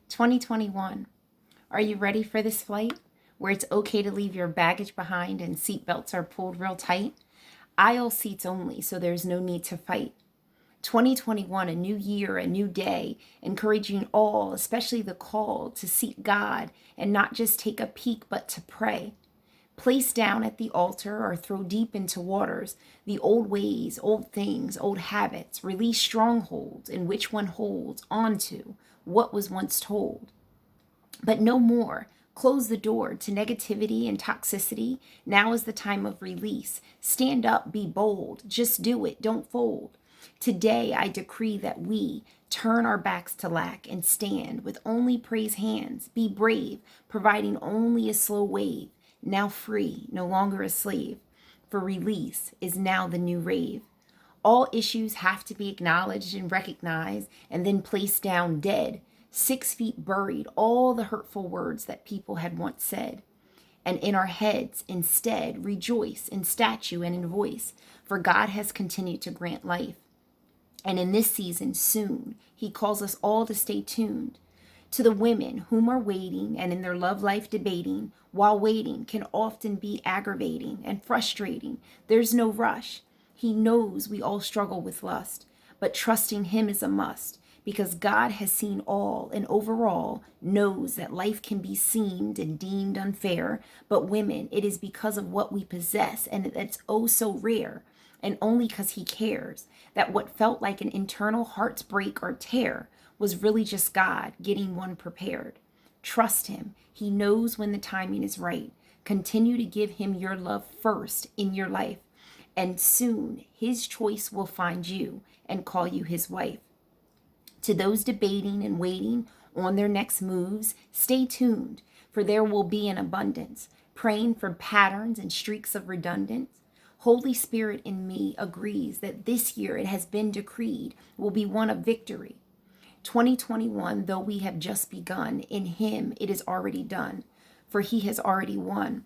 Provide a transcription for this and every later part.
2021. Are you ready for this flight where it's okay to leave your baggage behind and seatbelts are pulled real tight? Aisle seats only, so there's no need to fight. 2021, a new year, a new day, encouraging all, especially the called, to seek God and not just take a peek but to pray. Place down at the altar or throw deep into waters the old ways, old things, old habits. Release strongholds in which one holds onto what was once told. But no more. Close the door to negativity and toxicity. Now is the time of release. Stand up, be bold. Just do it, don't fold. Today I decree that we turn our backs to lack and stand with only praise hands. Be brave, providing only a slow wave. Now free, no longer a slave. For release is now the new rave. All issues have to be acknowledged and recognized and then placed down dead. 6 feet buried, all the hurtful words that people had once said. And in our heads, instead, rejoice in statue and in voice, for God has continued to grant life. And in this season, soon, he calls us all to stay tuned. To the women whom are waiting and in their love life debating, while waiting can often be aggravating and frustrating. There's no rush. He knows we all struggle with lust, but trusting him is a must because God has seen all and overall knows that life can be seemed and deemed unfair. But women, it is because of what we possess and it's oh so rare. And only because he cares that what felt like an internal heart's break or tear was really just God getting one prepared. Trust him. He knows when the timing is right. Continue to give him your love first in your life. And soon his choice will find you and call you his wife. To those debating and waiting on their next moves, stay tuned, for there will be an abundance. Praying for patterns and streaks of redundance. Holy Spirit in me agrees that this year it has been decreed will be one of victory. 2021, though we have just begun, in him it is already done, for he has already won.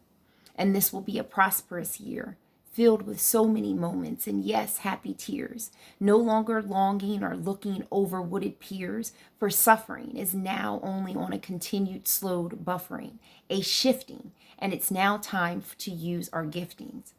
And this will be a prosperous year, filled with so many moments and yes, happy tears. No longer longing or looking over wooded piers, for suffering is now only on a continued slowed buffering, a shifting, and it's now time to use our giftings.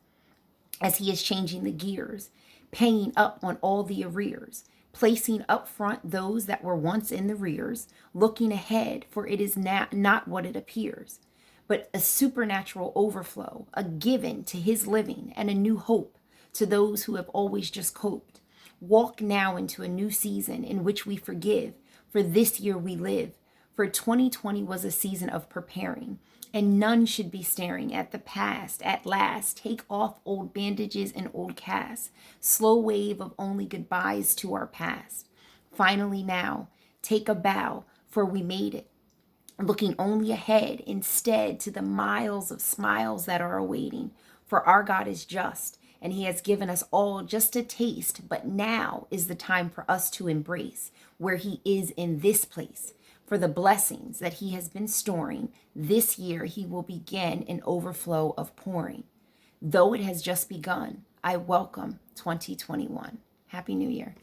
As he is changing the gears, paying up on all the arrears, placing up front those that were once in the rears, looking ahead, for it is not what it appears, but a supernatural overflow, a given to his living and a new hope to those who have always just coped. Walk now into a new season in which we forgive, for this year we live. For 2020 was a season of preparing, and none should be staring at the past. At last, take off old bandages and old casts. Slow wave of only goodbyes to our past. Finally now, take a bow, for we made it. Looking only ahead instead to the miles of smiles that are awaiting. For our God is just, and he has given us all just a taste. But now is the time for us to embrace where he is in this place. For the blessings that he has been storing, this year he will begin an overflow of pouring. Though it has just begun, I welcome 2021. Happy New Year.